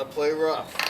Gotta play rough.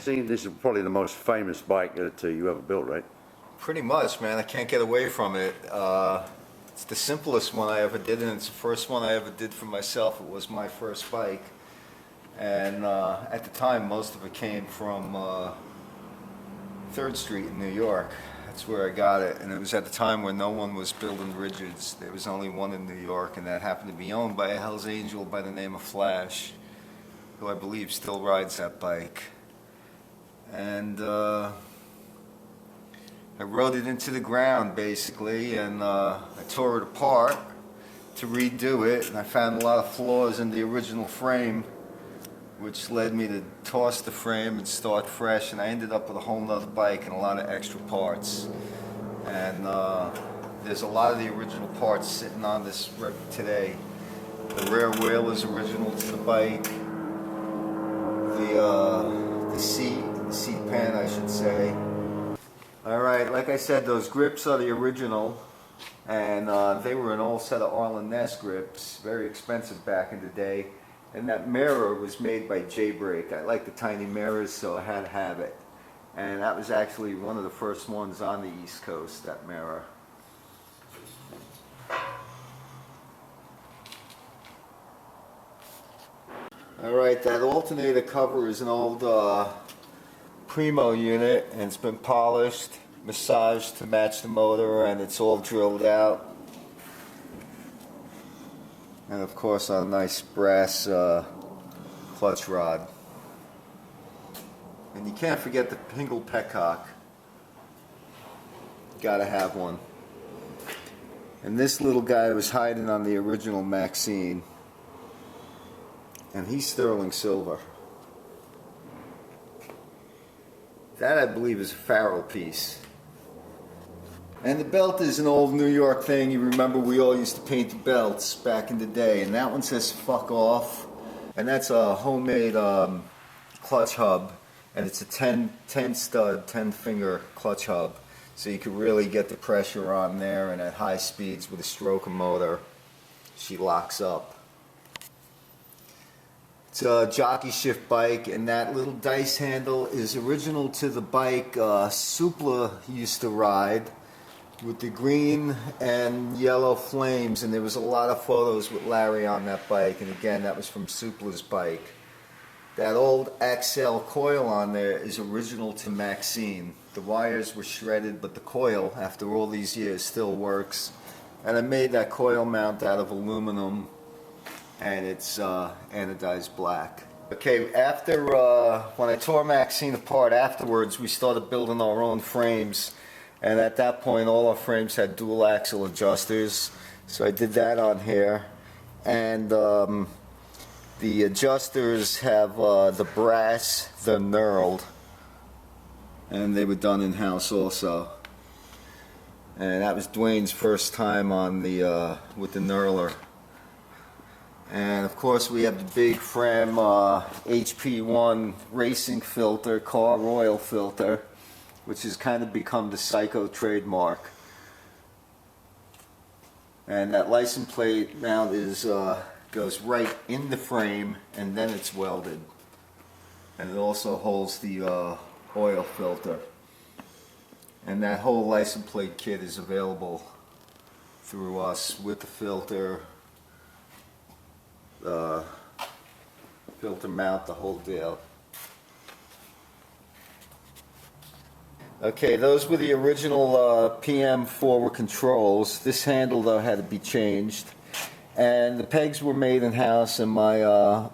This is probably the most famous bike that you ever built, right? Pretty much, man. I can't get away from it. It's the simplest one I ever did, and it's the first one I ever did for myself. It was my first bike. And at the time, most of it came from 3rd Street in New York. That's where I got it. And it was at the time when no one was building rigids. There was only one in New York, and that happened to be owned by a Hells Angel by the name of Flash, who I believe still rides that bike. And I rode it into the ground basically, and I tore it apart to redo it, and I found a lot of flaws in the original frame, which led me to toss the frame and start fresh, and I ended up with a whole nother bike and a lot of extra parts. And there's a lot of the original parts sitting on this rig today. The rear wheel is original to the bike. The seat pan, I should say. Alright, like I said, those grips are the original, and they were an old set of Arlen Ness grips, very expensive back in the day. And that mirror was made by J-Brake. I like the tiny mirrors, so I had to have it. And that was actually one of the first ones on the East Coast, that mirror. Alright, that alternator cover is an old Primo unit, and it's been polished, massaged to match the motor, and it's all drilled out. And of course a nice brass clutch rod. And you can't forget the Pingle petcock. Gotta have one. And this little guy was hiding on the original Maxine, and he's sterling silver. That, I believe, is a Farrell piece. And the belt is an old New York thing. You remember we all used to paint the belts back in the day. And that one says "fuck off." And that's a homemade clutch hub. And it's a 10 stud, 10 finger clutch hub. So you can really get the pressure on there, and at high speeds with a stroker motor, she locks up. It's a jockey shift bike, and that little dice handle is original to the bike Supla used to ride, with the green and yellow flames, and there was a lot of photos with Larry on that bike, and again, that was from Supla's bike. That old Axel coil on there is original to Maxine. The wires were shredded, but the coil, after all these years, still works. And I made that coil mount out of aluminum, and it's anodized black. Okay, after when I tore Maxine apart afterwards, we started building our own frames, and at that point all our frames had dual axle adjusters, so I did that on here. And the adjusters have the brass, they're knurled, and they were done in-house also. And that was Dwayne's first time on the with the knurler. And of course we have the big frame HP1 racing filter, car oil filter, which has kind of become the Psycho trademark. And that license plate mount is goes right in the frame, and then it's welded. And it also holds the oil filter. And that whole license plate kit is available through us with the filter, filter mount, the whole deal. Okay, those were the original PM forward controls. This handle though had to be changed, And the pegs were made in-house, and my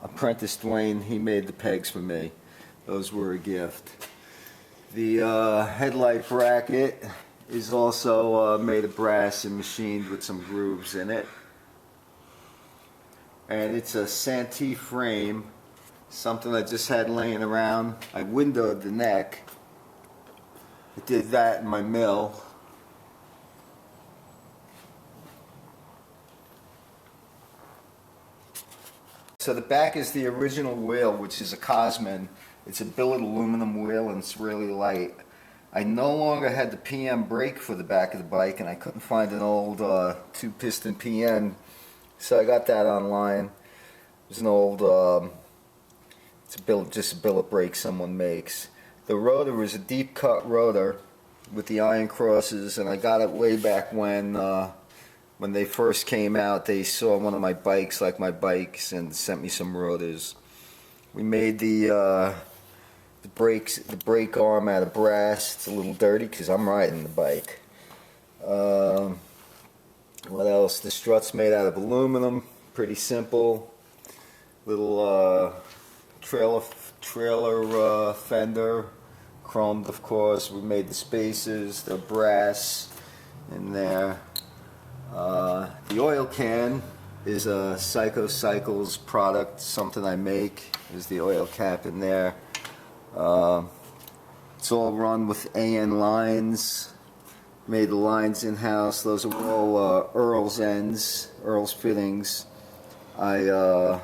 apprentice Dwayne, he made the pegs for me. Those were a gift. The headlight bracket is also made of brass and machined with some grooves in it. And it's a Santee frame, something I just had laying around. I windowed the neck. I did that in my mill. So the back is the original wheel, which is a Axeman. It's a billet aluminum wheel and it's really light. I no longer had the PM brake for the back of the bike, and I couldn't find an old 2-piston PM, so I got that online. It's an old, just a billet brake someone makes. The rotor is a deep cut rotor with the iron crosses, and I got it way back when they first came out. They saw one of my bikes, like my bikes, and sent me some rotors. We made the brake arm out of brass. It's a little dirty because I'm riding the bike. What else? The strut's made out of aluminum. Pretty simple. Little trailer fender, chromed of course. We made the spacers. They're brass in there. The oil can is a Psycho Cycles product, something I make. There's the oil cap in there. It's all run with AN lines. Made the lines in-house. Those are all Earl's ends, Earl's fittings. I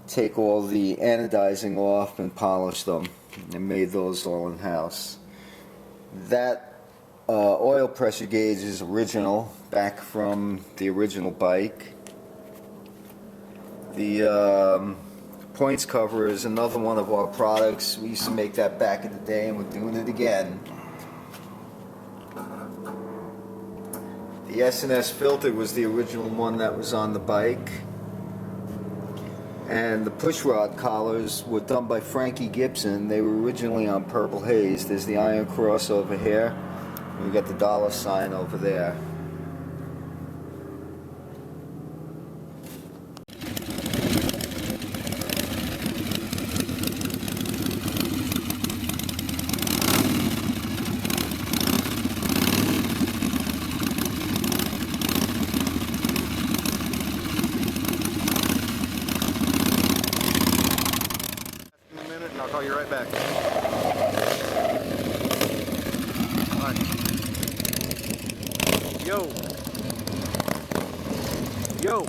take all the anodizing off and polish them, and made those all in-house. That oil pressure gauge is original, back from the original bike. The points cover is another one of our products. We used to make that back in the day, and we're doing it again. The Sns Filter was the original one that was on the bike. And the Pushrod Collars were done by Frankie Gibson. They were originally on Purple Haze. There's the iron cross over here. We got the $sign over there. In a minute, and I'll call you right back. Yo.